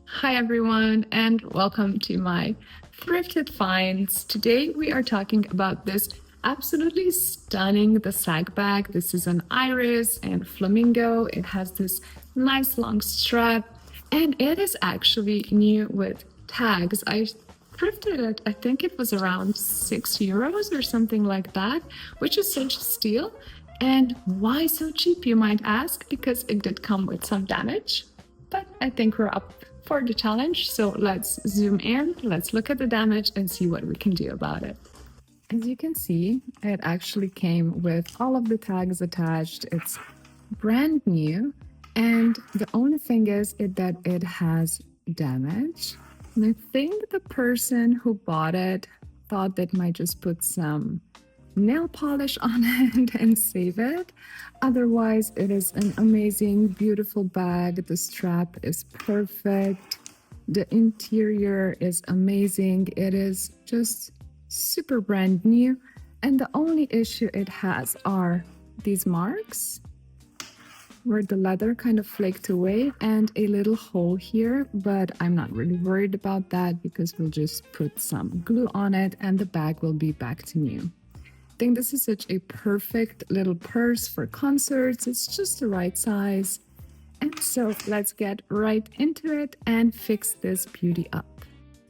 Hi everyone, and welcome to my Thrifted Finds. Today we are talking about this absolutely stunning the Sak bag. This is an iris and flamingo. It has this nice long strap, and it is actually new with tags. I thrifted it, I think it was around €6 or something like that, which is such a steal. And why so cheap, you might ask? Because it did come with some damage, but I think we're up for the challenge. So let's zoom in, let's look at the damage and see what we can do about it. As you can see, it actually came with all of the tags attached. It's brand new. And the only thing is that it has damage. And I think the person who bought it thought they might just put some nail polish on it and save it. Otherwise, it is an amazing, beautiful bag. The strap is perfect. The interior is amazing. It is just super brand new. And the only issue it has are these marks where the leather kind of flaked away and a little hole here, but I'm not really worried about that because we'll just put some glue on it and the bag will be back to new. I think this is such a perfect little purse for concerts. It's just the right size. And so let's get right into it and fix this beauty up.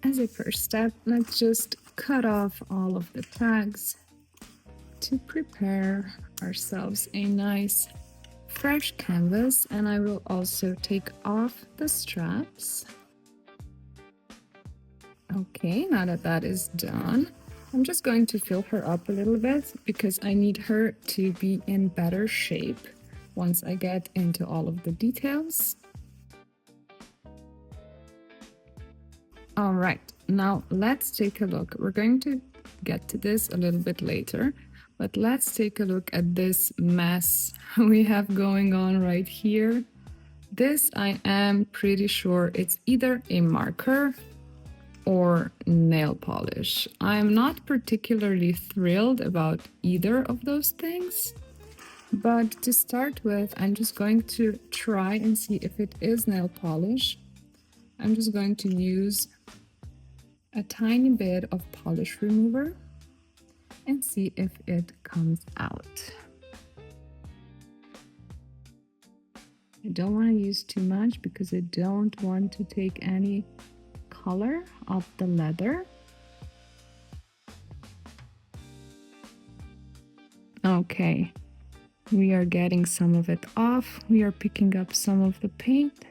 As a first step, let's just cut off all of the tags to prepare ourselves a nice fresh canvas, and I will also take off the straps. Okay, now that that is done, I'm just going to fill her up a little bit because I need her to be in better shape once I get into all of the details. All right, now let's take a look. We're going to get to this a little bit later, but let's take a look at this mess we have going on right here. This, I am pretty sure it's either a marker or nail polish. I'm not particularly thrilled about either of those things, but to start with, I'm just going to try and see if it is nail polish. I'm just going to use a tiny bit of polish remover and see if it comes out. I don't want to use too much because I don't want to take any color off the leather. Okay, we are getting some of it off. We are picking up some of the paint,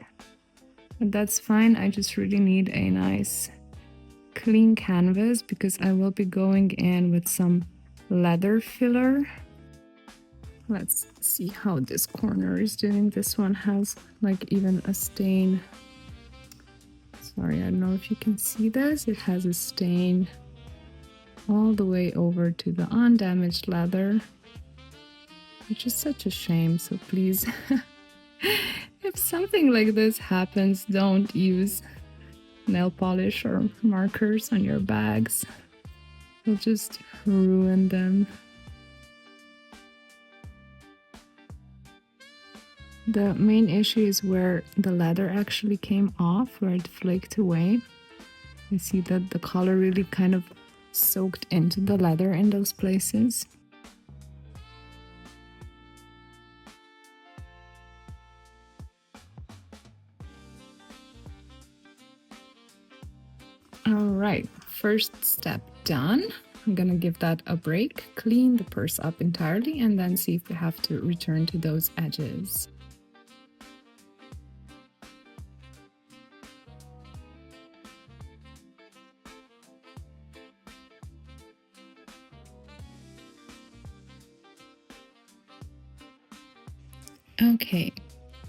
but that's fine. I just really need a nice clean canvas because I will be going in with some leather filler. Let's see how this corner is doing. This one has like even a stain. Sorry, I don't know if you can see this. It has a stain all the way over to the undamaged leather, which is such a shame. So please, if something like this happens, don't use nail polish or markers on your bags. You'll just ruin them. The main issue is where the leather actually came off, where it flaked away. You see that the color really kind of soaked into the leather in those places. All right, first step done. I'm gonna give that a break, clean the purse up entirely, and then see if we have to return to those edges. Okay,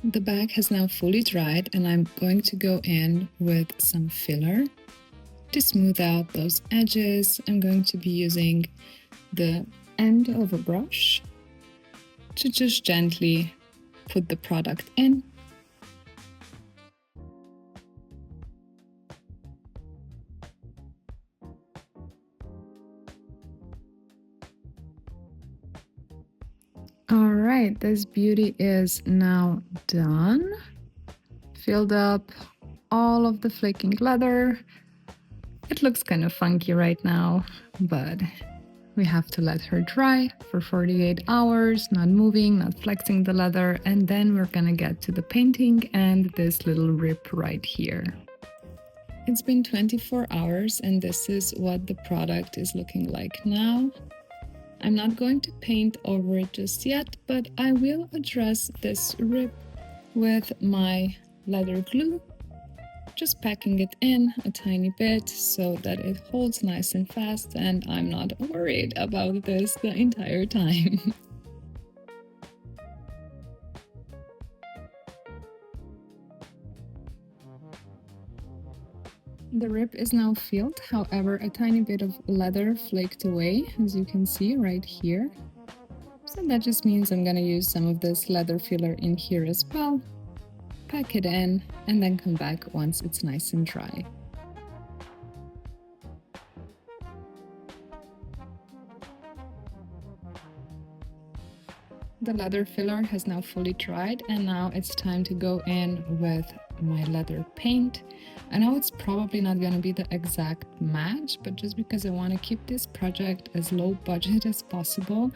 the bag has now fully dried and I'm going to go in with some filler to smooth out those edges. I'm going to be using the end of a brush to just gently put the product in. All right, this beauty is now done, filled up all of the flaking leather. It looks kind of funky right now, but we have to let her dry for 48 hours, not moving, not flexing the leather, and then we're gonna get to the painting and this little rip right here. It's been 24 hours and this is what the product is looking like now. I'm not going to paint over it just yet, but I will address this rip with my leather glue, just packing it in a tiny bit so that it holds nice and fast and I'm not worried about this the entire time. The rip is now filled, however, a tiny bit of leather flaked away, as you can see right here. So that just means I'm gonna use some of this leather filler in here as well, pack it in, and then come back once it's nice and dry. The leather filler has now fully dried and now it's time to go in with my leather paint. I know it's probably not going to be the exact match, but just because I want to keep this project as low budget as possible,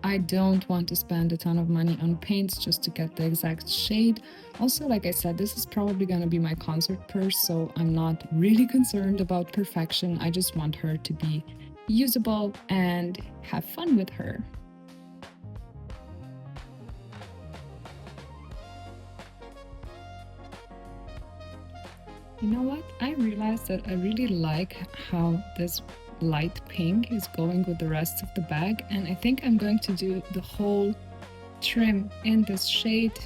I don't want to spend a ton of money on paints just to get the exact shade. Also, like I said, this is probably going to be my concert purse, so I'm not really concerned about perfection. I just want her to be usable and have fun with her. You know what? I realized that I really like how this light pink is going with the rest of the bag, and I think I'm going to do the whole trim in this shade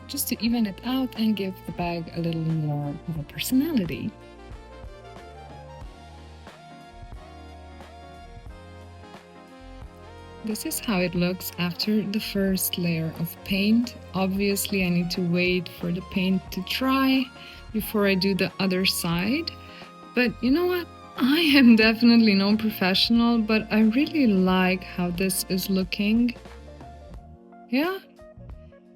just to even it out and give the bag a little more of a personality. This is how it looks after the first layer of paint. Obviously, I need to wait for the paint to dry before I do the other side. But you know what? I am definitely no professional, but I really like how this is looking. Yeah.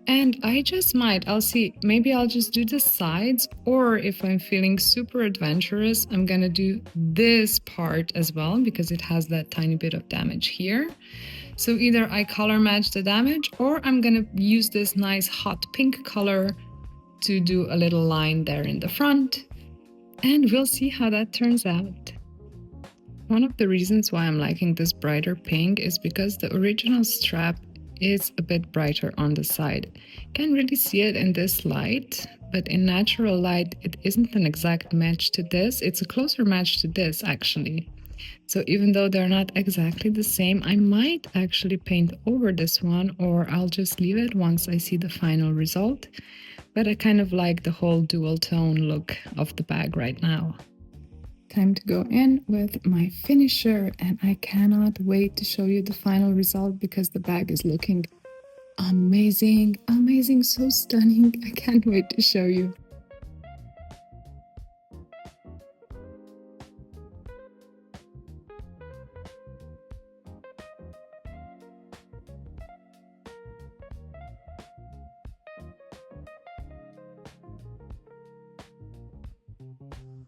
And I just might, I'll see, maybe I'll just do the sides, or if I'm feeling super adventurous, I'm gonna do this part as well because it has that tiny bit of damage here. So either I color match the damage or I'm gonna use this nice hot pink color to do a little line there in the front, and we'll see how that turns out. One of the reasons why I'm liking this brighter pink is because the original strap is a bit brighter on the side. Can't really see it in this light, but in natural light it isn't an exact match to this. It's a closer match to this actually. So even though they're not exactly the same, I might actually paint over this one, or I'll just leave it once I see the final result. But I kind of like the whole dual tone look of the bag right now. Time to go in with my finisher, and I cannot wait to show you the final result because the bag is looking amazing, amazing, so stunning. I can't wait to show you.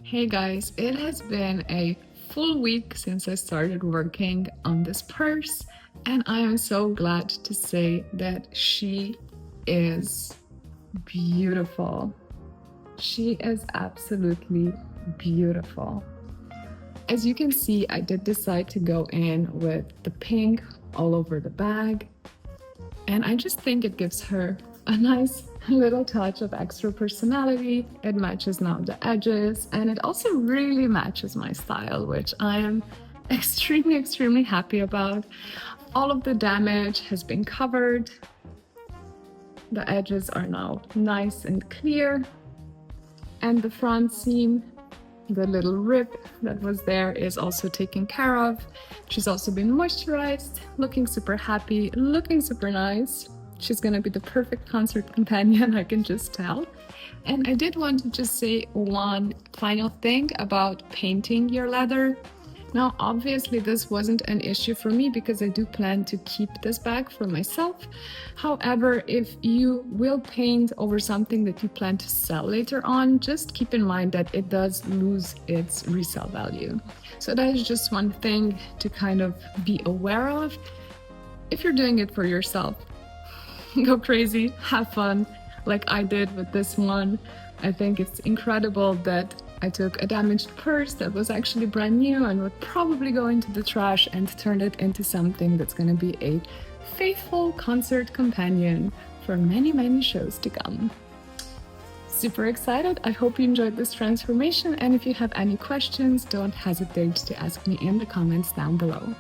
Hey guys, it has been a full week since I started working on this purse, and I am so glad to say that she is beautiful. She is absolutely beautiful. As you can see, I did decide to go in with the pink all over the bag, and I just think it gives her a nice little touch of extra personality. It matches now the edges, and it also really matches my style, which I am extremely happy about. All of the damage has been covered. The edges are now nice and clear, and the front seam, the little rip that was there, is also taken care of. She's also been moisturized, looking super happy, looking super nice. She's gonna be the perfect concert companion, I can just tell. And I did want to just say one final thing about painting your leather. Now, obviously, this wasn't an issue for me because I do plan to keep this bag for myself. However, if you will paint over something that you plan to sell later on, just keep in mind that it does lose its resale value. So that is just one thing to kind of be aware of. If you're doing it for yourself, go crazy, have fun, like I did with this one. I think it's incredible that I took a damaged purse that was actually brand new and would probably go into the trash and turn it into something that's going to be a faithful concert companion for many, many shows to come. Super excited. I hope you enjoyed this transformation, and if you have any questions, don't hesitate to ask me in the comments down below.